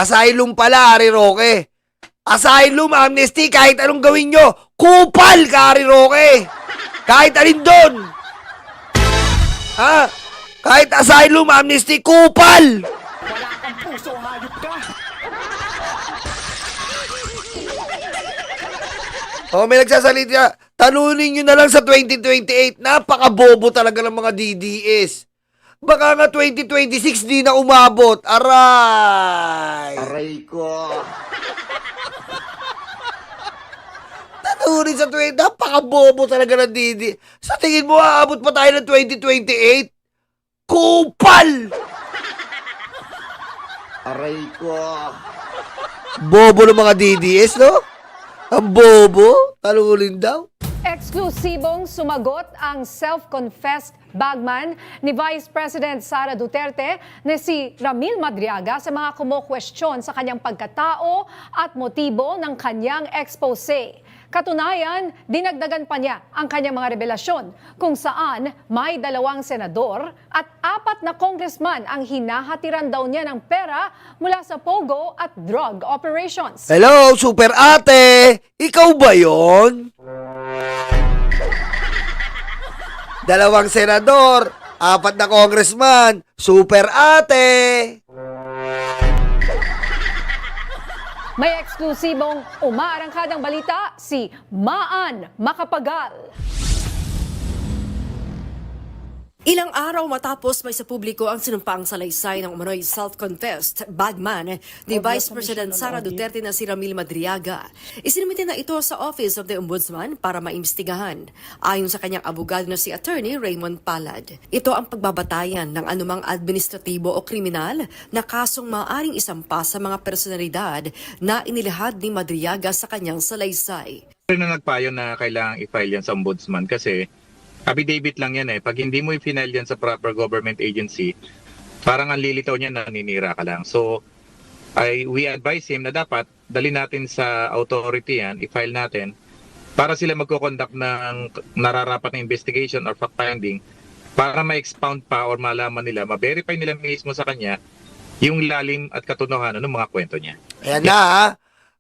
Asylum pala, Harry Roque. Asylum, amnesty, kahit anong gawin nyo. Kupal ka, Harry Roque. Kahit alin doon. Ha? Kahit asylum, amnesty, kupal. Wala kang puso, hayop ka! Oh, may nagsasalita. Talunin nyo na lang sa 2028. Napakabobo talaga ng mga DDS. Baka nga 2026 di na umabot. Aray! Aray ko! Talunin sa 20. Napakabobo talaga ng DDS. Sa tingin mo, aabot pa tayo ng 2028? Kupal! Aray ko! Bobo ng mga DDS, no? Ang bobo. Talunin daw. Eksklusibong sumagot ang self-confessed bagman ni Vice President Sara Duterte na si Ramil Madriaga sa mga kumo-question sa kanyang pagkatao at motibo ng kanyang expose. Katunayan, dinagdagan pa niya ang kanyang mga revelasyon kung saan may 2 senador at 4 na congressman ang hinahatiran daw niya ng pera mula sa POGO at drug operations. Hello, super ate! Ikaw ba yon? 2 senador, 4 na congressman, super ate! May eksklusibong umaarangkadang balita si Maan Macapagal. Ilang araw matapos may sa publiko ang sinumpaang salaysay ng umano'y self-confessed bagman ni Vice President Sara Duterte na si Ramil Madriaga. Isinumite na ito sa Office of the Ombudsman para maimbestigahan. Ayon sa kanyang abogado na si Attorney Raymond Palad, ito ang pagbabatayan ng anumang administratibo o kriminal na kasong maaaring isampa sa mga personalidad na inilahad ni Madriaga sa kanyang salaysay. Na nagpayo na kailangang i-file yan sa ombudsman kasi affidavit lang yan eh. Pag hindi mo i-file yan sa proper government agency, parang ang lilitaw niya na naninira ka lang. So, we advise him na dapat dali natin sa authority yan, i-file natin, para sila magko-conduct ng nararapat na investigation or fact-finding para ma-expound pa or malaman nila, ma-verify nila mismo sa kanya yung lalim at katotohanan ng mga kwento niya. Ayan na ha.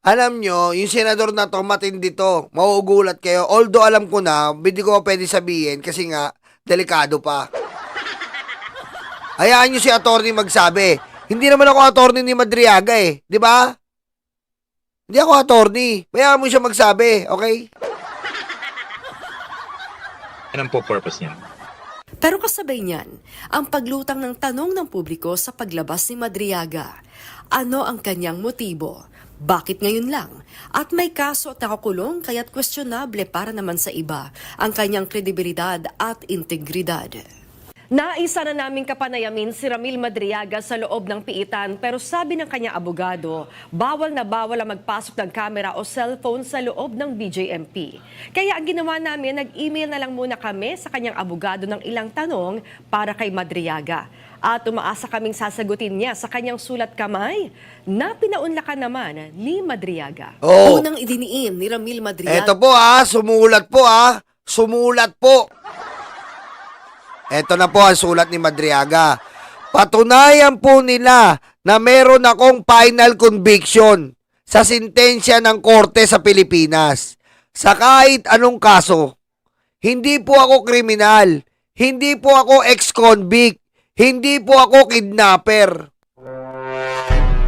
Alam nyo, yung senador na to, matindi to. Mauugulat kayo. Although alam ko na, hindi ko pwede sabihin kasi nga, delikado pa. Hayaan nyo si attorney magsabi. Hindi naman ako attorney ni Madriaga eh. Di ba? Hindi ako attorney. Hayaan mo siya magsabi, okay? Yan ang po purpose niya. Pero kasabay niyan, ang paglutang ng tanong ng publiko sa paglabas ni Madriaga. Ano ang kanyang motibo? Bakit ngayon lang? At may kaso at nakakulong kaya't questionable para naman sa iba ang kanyang kredibilidad at integridad. Naisa na naming kapanayamin si Ramil Madriaga sa loob ng piitan pero sabi ng kanyang abogado, bawal na bawal ang magpasok ng kamera o cellphone sa loob ng BJMP. Kaya ang ginawa namin, nag-email na lang muna kami sa kanyang abogado ng ilang tanong para kay Madriaga. At umaasa kaming sasagutin niya sa kanyang sulat kamay na pinaunlakan naman ni Madriaga. Oh. Unang idiniin ni Ramil Madriaga. Eto po ha, sumulat po ha. Sumulat po. Eto na po ang sulat ni Madriaga. Patunayan po nila na meron akong final conviction sa sintensya ng korte sa Pilipinas. Sa kahit anong kaso. Hindi po ako kriminal. Hindi po ako ex-convict. Hindi po ako kidnapper.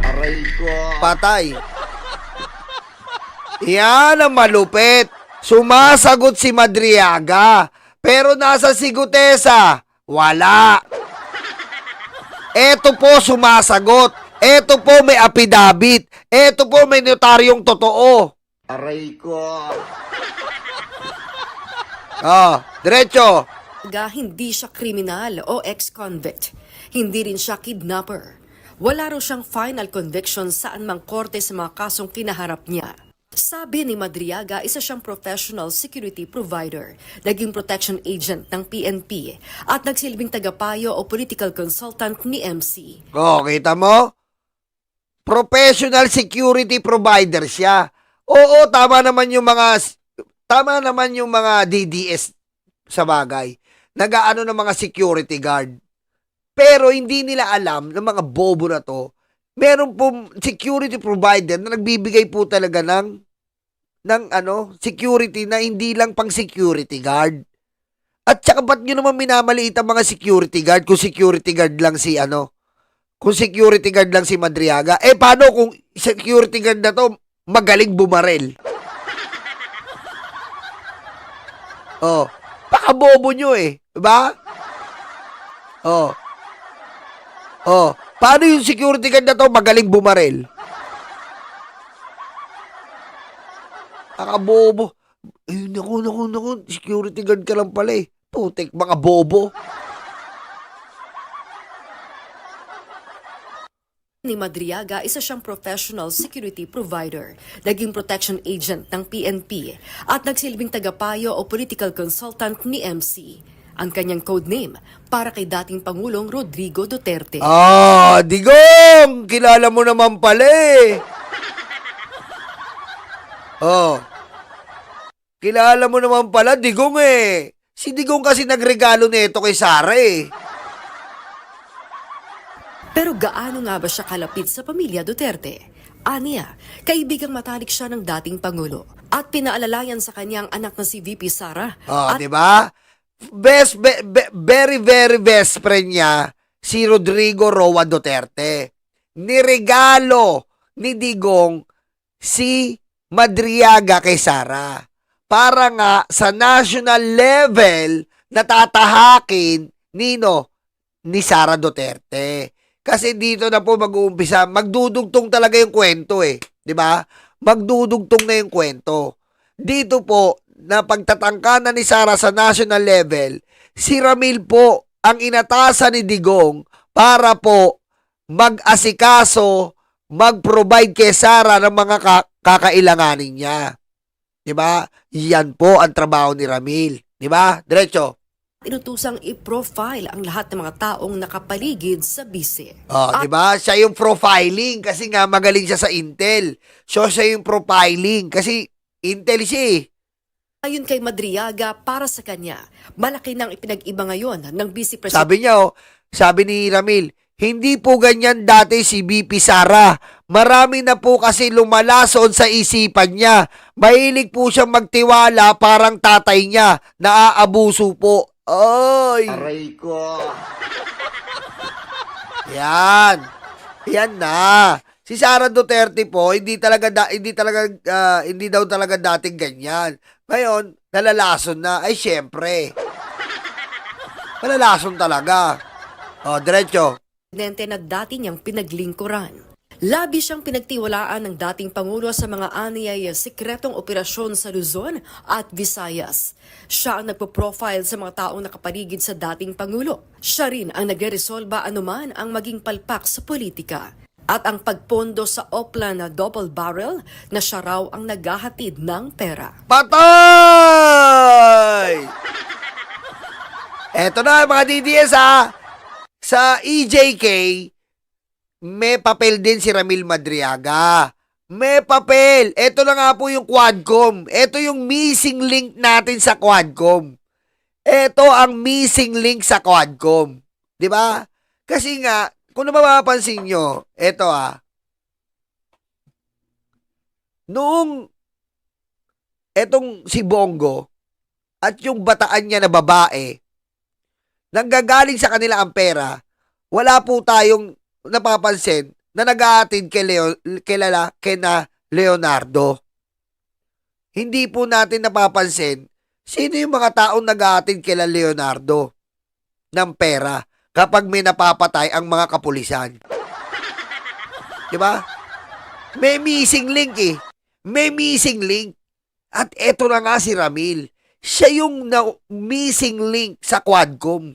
Aray ko! Patay. Yan ang malupit. Sumasagot si Madriaga. Pero nasa si Gutesa, wala. Eto po sumasagot. Eto po may affidavit. Eto po may notaryong totoo. Aray ko! Diretso. Hindi siya kriminal o ex-convict. Hindi rin siya kidnapper. Wala raw siyang final conviction saan mang korte sa mga kasong kinaharap niya. Sabi ni Madriaga, isa siyang professional security provider, naging protection agent ng PNP at nagsilbing tagapayo o political consultant ni MC. Kita mo? Professional security provider siya. Oo, tama naman yung mga DDS sa bagay. Nagaano ng mga security guard. Pero hindi nila alam ng mga bobo na to meron po security provider na nagbibigay po talaga ng security na hindi lang pang security guard. At saka ba't nyo naman minamaliit ang mga security guard kung security guard lang si kung security guard lang si Madriaga? Eh paano kung security guard na to magaling bumarel? Oh, pakabobo nyo eh, diba? Oh. Oh, paano yung security guard na to magaling bumarel? Pakabobo. Ay, naku, security guard ka lang pala eh. Putik, mga bobo. Ni Madriaga, isa siyang professional security provider, naging protection agent ng PNP at nagsilbing tagapayo o political consultant ni MC. Ang kanyang codename para kay dating Pangulong Rodrigo Duterte. Ah, Digong! Kilala mo naman pala eh. Oh. Kilala mo naman pala, Digong eh. Si Digong kasi nagregalo nito kay Sara eh. Pero gaano nga ba siya kalapit sa pamilya Duterte? Aniya, kaibigang matalik siya ng dating Pangulo at pinaalalayan sa kanyang anak na si VP Sara. Oh, at di ba? Very, very best friend niya, si Rodrigo Roa Duterte. Niregalo ni Digong si Madriaga kay Sara. Para nga sa national level natatahakin ni Sara Duterte. Kasi dito na po mag-uumpisa, magdudugtong talaga yung kwento eh. 'Di ba? Magdudugtong na yung kwento. Dito po, na pagtatangka na ni Sara sa national level, si Ramil po ang inatasan ni Digong para po mag-asikaso, mag-provide kay Sara ng mga kakailanganin niya. 'Di ba? Yan po ang trabaho ni Ramil. 'Di ba? Diretso. inutusang i-profile ang lahat ng mga taong nakapaligid sa bise. Oh, 'di ba? Siya yung profiling kasi nga magaling siya sa Intel. So siya yung profiling kasi Intel siya eh. Ayon kay Madriaga, para sa kanya, malaki nang ipinag-iba ngayon ng Vice President. Sabi ni Ramil, hindi po ganyan dati si BP Sara. Marami na po kasi lumalason sa isipan niya. Mahilig po siyang magtiwala parang tatay niya. Naaabuso po. Ay! Aray ko. Yan. Yan na. Si Sara Duterte po, hindi daw talaga dating ganyan. Ngayon, nalalason na. Ay, syempre. Nalalason talaga. O, diretso. Presidente na dati niyang pinaglingkuran. Labi siyang pinagtiwalaan ng dating Pangulo sa mga aniyay sikretong operasyon sa Luzon at Visayas. Siya ang nagpo-profile sa mga taong nakapaligid sa dating Pangulo. Siya rin ang nagre-resolba anuman ang maging palpak sa politika. At ang pagpondo sa Opla na double barrel na siya raw ang naghahatid ng pera. Patay! Eto na mga DDS ha. Sa EJK, may papel din si Ramil Madriaga. May papel. Eto na nga po yung Quadcom. Eto yung missing link natin sa Quadcom. Eto ang missing link sa Quadcom. 'Di ba? Kasi nga, kung mapapansin nyo, eto noong etong si Bongo at yung bataan niya na babae, nanggagaling sa kanila ang pera, wala po tayong napapansin na nag-aatid kina Leonardo. Hindi po natin napapansin sino yung mga taong nag-aatid kila Leonardo ng pera kapag may napapatay ang mga kapulisan. Diba? May missing link eh. May missing link. At eto na nga si Ramil. Siya yung missing link sa Quadcom.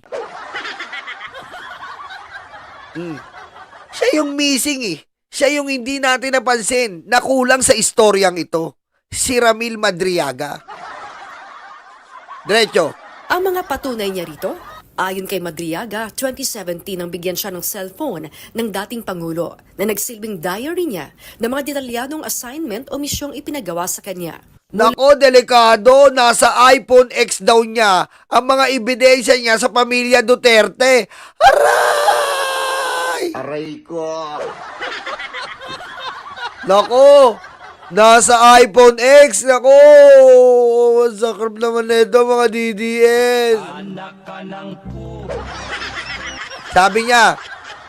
Siya yung missing eh. Siya yung hindi natin napansin na kulang sa istoryang ito. Si Ramil Madriaga. Diretso. Ang mga patunay niya rito, ayon kay Madriaga, 2017 nang bigyan siya ng cellphone ng dating Pangulo na nagsilbing diary niya na mga detalyadong assignment o misyong ipinagawa sa kanya. Nako, delikado. Nasa iPhone X daw niya ang mga ebidensya niya sa pamilya Duterte. Aray! Aray ko. Nako! Nasa iPhone X! Nako! Sakap naman nito mga DDS! Sabi niya,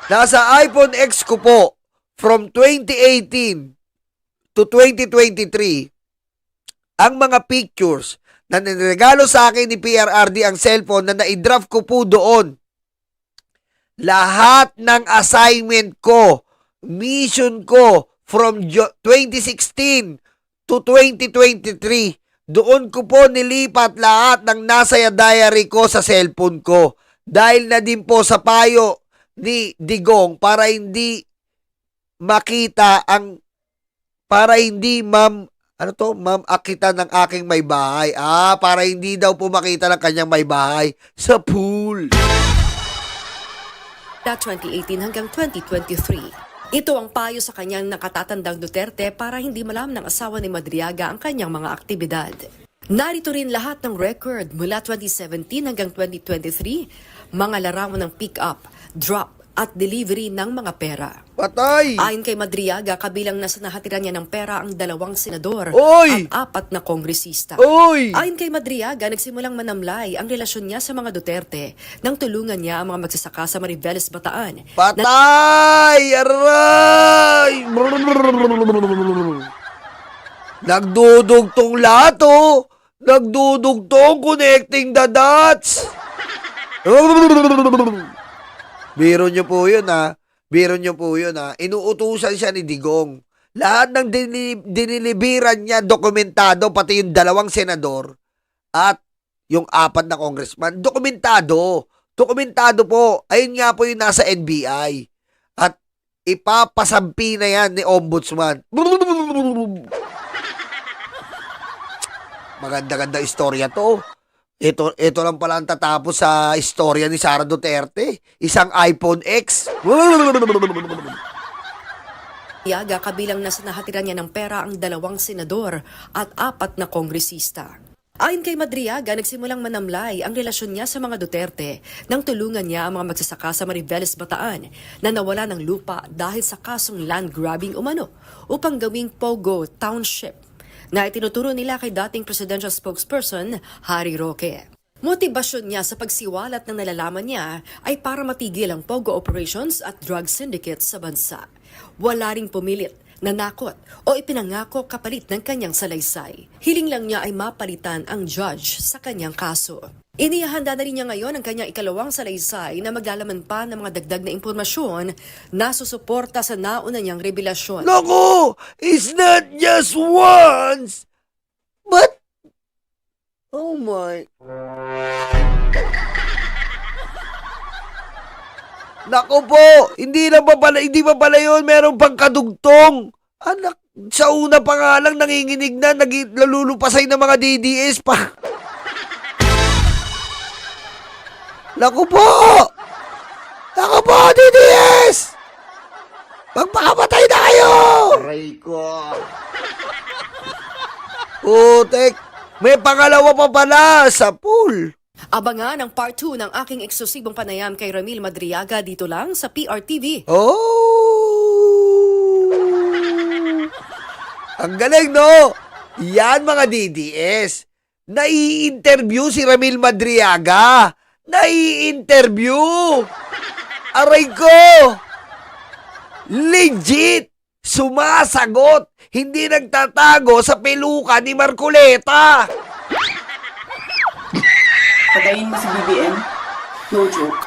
nasa iPhone X ko po from 2018 to 2023 ang mga pictures na niregalo sa akin ni PRRD ang cellphone na naidraft ko po doon. Lahat ng assignment ko, mission ko from 2016 to 2023, doon ko po nilipat lahat ng nasa diary ko sa cellphone ko. Dahil na din po sa payo ni Digong para hindi makita ang, para hindi ma'am akita ng aking may bahay. Para hindi daw po makita ng kanyang may bahay sa pool. 2018 hanggang 2023. Ito ang payo sa kanyang nakatatandang Duterte para hindi malam ng asawa ni Madriaga ang kanyang mga aktibidad. Narito rin lahat ng record mula 2017 hanggang 2023, mga larawan ng pick-up, drop at delivery ng mga pera. Patay! Ayon kay Madriaga, kabilang nasa nahatiran niya ng pera ang 2 senador Oy! at 4 na kongresista. Oy! Ayon kay Madriaga, nagsimulang manamlay ang relasyon niya sa mga Duterte nang tulungan niya ang mga magsasaka sa Mariveles, Bataan. Patay! Aray! Nagdudugtong lahat, oh! Nagdudugtong connecting the dots! Biro nyo po yun, ha? Biro nyo po yun, ha? Inuutusan siya ni Digong. Lahat ng dinilibiran niya, dokumentado, pati yung 2 senador at yung 4 na congressman. Dokumentado. Dokumentado po. Ayun nga po yung nasa NBI. At ipapasampi na yan ni Ombudsman. Maganda-ganda istorya to. Ito lang pala ang tatapos sa istorya ni Sara Duterte. Isang iPhone X. Madriaga, kabilang nasa nahatiran niya ng pera ang 2 senador at 4 na kongresista. Ayon kay Madriaga, nagsimulang manamlay ang relasyon niya sa mga Duterte nang tulungan niya ang mga magsasaka sa Mariveles, Bataan na nawala ng lupa dahil sa kasong land grabbing umano upang gawing Pogo Township na itinuturo nila kay dating presidential spokesperson Harry Roque. Motibasyon niya sa pagsiwalat ng nalalaman niya ay para matigil ang Pogo operations at drug syndicates sa bansa. Wala ring pumilit, nanakot o ipinangako kapalit ng kanyang salaysay. Hiling lang niya ay mapalitan ang judge sa kanyang kaso. Inihahanda na rin niya ngayon ang kanyang 2nd salaysay na maglalaman pa ng mga dagdag na impormasyon na susuporta sa nauna niyang revelasyon. Naku! It's not just once! But, oh my... Naku po! Hindi pa pala yun. Meron pang kadugtong. Anak, sa una pa nga lang nanginginig na, nalulupasay ng mga DDS pa. Naku po! Naku po, DDS! Magpakamatay na kayo! Aray ko. Putek, may pangalawa pa pala sa pool. Abangan ang part 2 ng aking eksklusibong panayam kay Ramil Madriaga dito lang sa PRTV. Oh! Ang galing, no? Yan mga DDS. Nai-interview si Ramil Madriaga. Nai-interview. Aray ko. Legit. Sumasagot. Hindi nagtatago sa peluka ni Marcoleta. Patayin mo si BBM? No joke.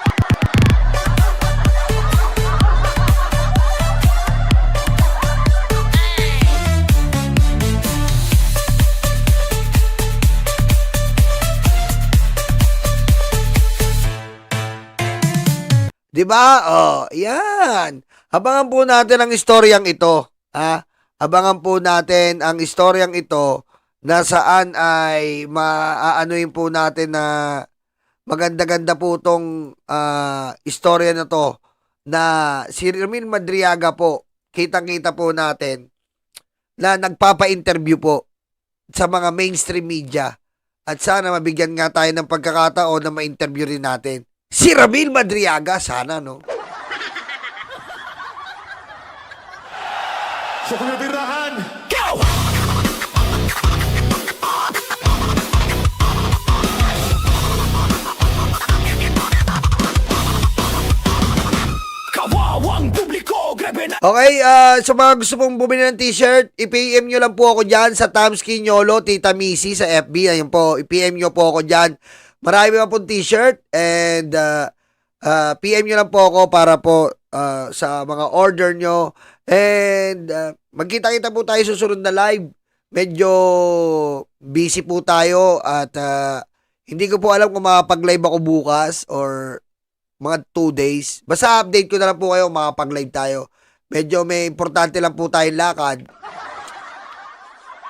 Diba? Oh, yan. Abangan po natin ang istoryang ito. Ha? Abangan po natin ang istoryang ito na saan ay maaanoin po natin na maganda-ganda po itong istorya na to na si Ramil Madriaga po, kitang-kita po natin na nagpapa-interview po sa mga mainstream media at sana mabigyan nga tayo ng pagkakataon na ma-interview rin natin si Ramil Madriaga, sana, no? Suknabirahan! Kawawang publiko, grabe na! Okay, sa mga gusto pong bumili ng t-shirt, i-PM nyo lang po ako dyan sa Tamsky Nyolo, Tita Missy sa FB. Ayun po, i-PM nyo po ako dyan. Marami pa pong t-shirt and PM nyo lang po ako para po sa mga order nyo. And magkita-kita po tayo susunod na live. Medyo busy po tayo at hindi ko po alam kung makapag-live ako bukas or mga 2 days. Basta update ko na lang po kayo, makapag-live tayo. Medyo may importante lang po tayong lakad.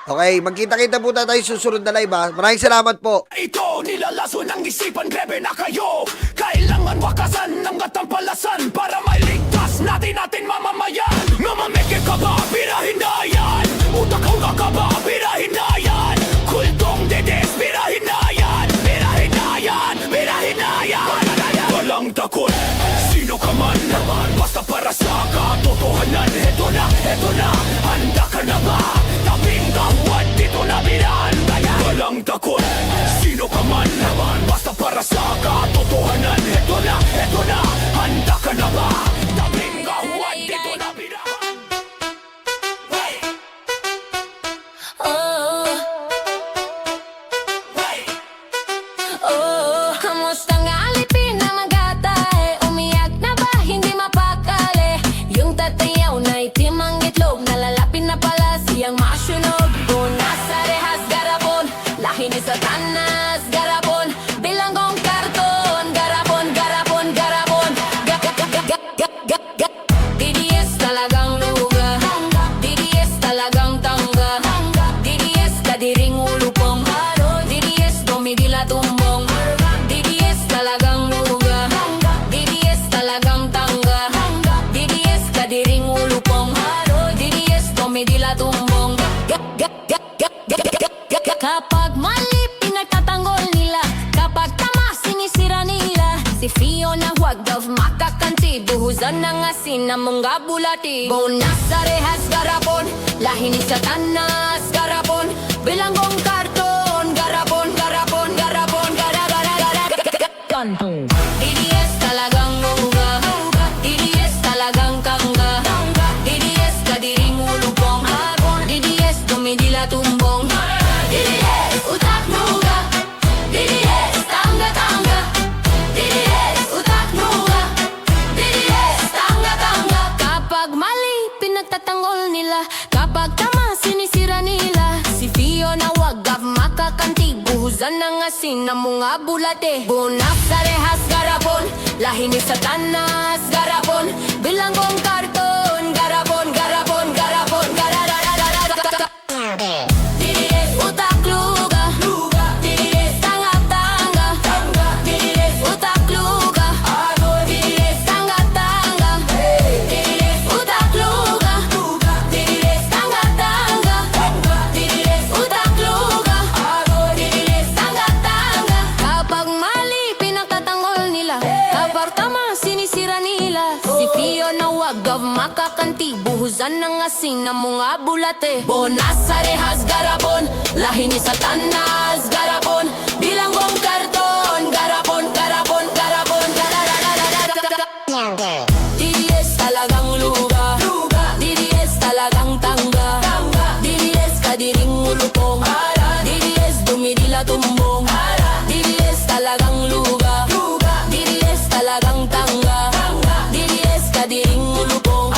Okay, magkita-kita po tayo susunod na live ha. Maraming salamat po. Ito nilalaso ng isipan, grabe na kayo. Kailangan wakasan ng katampalasan para mailigtas natin mamamayan. Mamameke ka ba? Birahin na yan. Utak-utak ka ba? Birahin na yan. Kultong dedes, birahin na yan. Birahin na yan. Birahin na yan. Walang takot, sino ka man. Basta para sa katotohanan. Heto na, handa ka na ba? Tabing gawad, dito na birahan kaya. Walang takot, sino ka man. Basta para sa katotohanan. Heto na, handa ka na ba? Tabing gawad, dito na birahan. Hey! Hey! Kamusta nga alipin na magatae? Umiyak na ba? Hindi mapakali. Yung tatayaw na itim ang itlog, nalalapin na pala siyang masunog. Una sa rehas garapon, lahi ni Satanas garapon. Bilanggong karton, garapon, garapon, garapon. DDS talagang luga, DDS talagang tangga, DDS kadiring ulupong, DDS tumigil at tumbong. DDS talagang luga, DDS talagang tangga, DDS kadiring ulupong, DDS tumigil at tumbong. Kapag mali pinagtatanggol nila, kapag tama sinisira nila. Si Fiona huwag daw makakanti, buhusan ng asin na mga bulati. Bunas sa rehas garapon, lahi ni Satanas garapon. Bilanggong karton, garapon, garapon, garapon, garapon. DDS talagang luga, DDS talagang tangga, DDS kadiring ulupong, DDS tumidila tumbong. DDS utak luga, DDS tangga tangga, DDS utak luga, DDS tangga tangga. Kapag mali pinagtatanggol nila, kapag tama sinisira nila. Si Fiona wag av makakanti, buhusan ng asin na mga bulate. Bunas sa rehas garapon, lahi ni Satanas garapon. Bilanggong karton, garapon, garapon, garapon, DDS utak luga, DDS tangga tangga, DDS utak luga, DDS tangga tangga, DDS utak luga, DDS tangga tangga, DDS utak luga, DDS tangga tangga. Kapag mali pinagtatanggol nila, kapag tama sinisira nila. Si Fiona wag daw makakanti, buhusan ng asin na mga bulate. Bunas sa rehas garapon, lahi ni Satanas garapon. Bilanggong karton, garapon, garapon, garapon, DDS talagang luga, DDS talagang tangga, DDS kadiring ulupong, DDS dumidila tumbong. DDS talagang luga, DDS talagang tangga, DDS kadiring ulupong,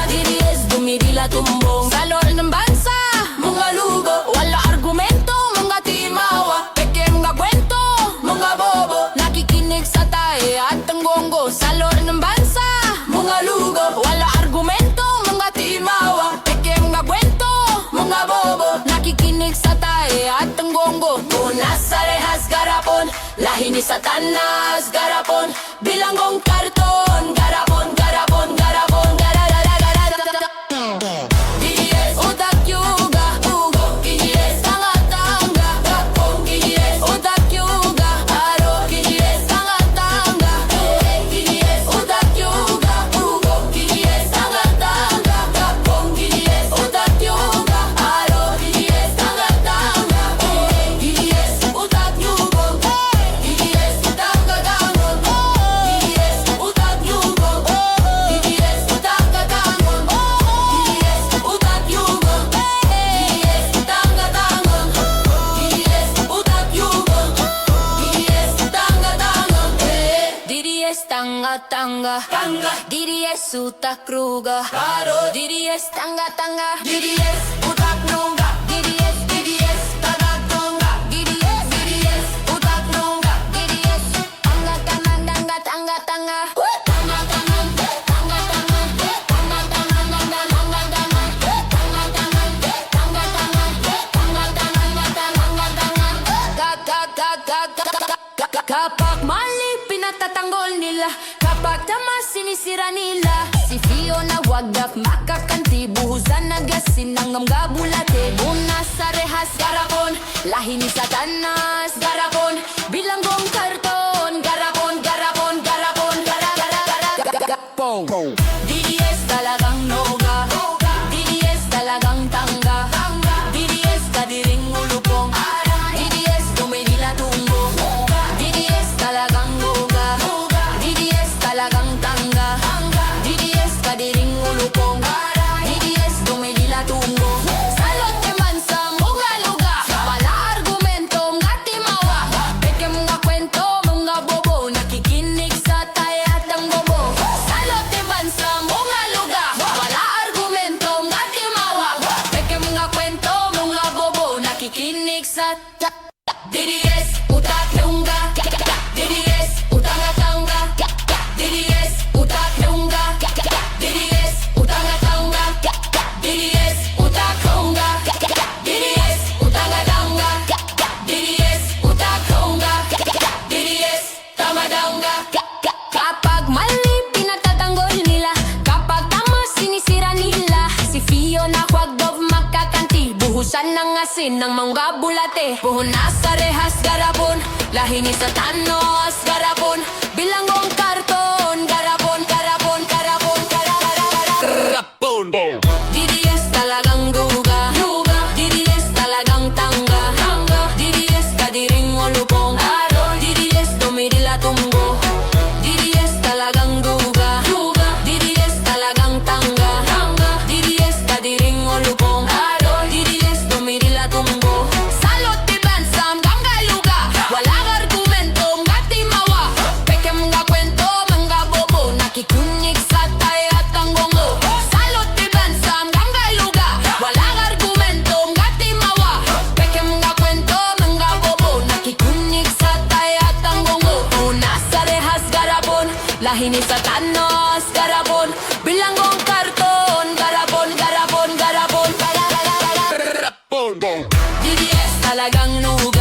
DDS dumidila tumbong. Sa loob ng bansa, mga lugo, wala argumento, mga timawa. Peke mga kwento, mga bobo, nakikinig sa tae at ang gongo. Sa loob ng bansa, mga lugo, wala argumento, mga timawa. Peke mga kwento, mga bobo, nakikinig sa tae at ang gongo. Bunas sa rehas garapon, lahi ni Satanas garapon. Bilanggong karton, garapon, garapon, garapon, DDS utak yuga, DDS tanga tanga, DDS utak yuga, DDS tanga tanga, DDS utak yuga, DDS tanga tanga, DDS tanga DDS utak ruga DDS tanga DDS utak nunga DDS taga tonga DDS utak nunga DDS tanga tanga Kapag mali pinatatanggol nila, kapag tama sinisira nila. Si Fiona wag na makakanti, buhusan na gasin ng mga bulate. Una sa rehas garapon, lahi ni Satanas garapon, bilanggong karton garapon DDS talagang noga, DDS talagang tangga, DDS kadiring ulupong, DDS tumidila tumbo, DDS talagang noga, DDS talagang tangga, DDS kadiring ulupong, DDS tumidila tumbo. Salot teman sa mga luga, wala argumento nga timawa, peke mga kwento mga bobo, nakikinig sa tayat ang bobo. Salot teman sa mga luga, wala argumento nga timawa, peke mga kwento mga bobo, nakikinig sa DDS utak nungga, DDS utang tangga, DDS utak nungga, DDS utang tangga, DDS utak nungga, DDS utang tangga, DDS utak nungga, DDS tamadangga. Kapag mali pinatatanggol nila, kapag tama sinisira nila. Si Fiona wag daw makakanti, buhusan ng asin ng mga bulate. Puhuna sa rehas garapon, lahi ni Satanos garapon, bilanggong karton garapon DDS talagang duga, DDS talagang tangga, DDS kadiring ulupong, DDS tumidila tumbo, DDS talagang duga, DDS talagang tangga, DDS kadiring ulupong, DDS tumidila tumbo. Salot tiban sa mga luga, walang argumento nga timawa, peke mga kwento mga bobo, nakikunig sa tayat ang gongo. Salot tiban sa mga luga, walang argumento nga timawa, peke mga kwento mga bobo, nakikunig sa tayat ang gongo. Una sa rehas garapon, lahi ni Satanos garapon, bilanggong karton garapon DDS talagang nuga,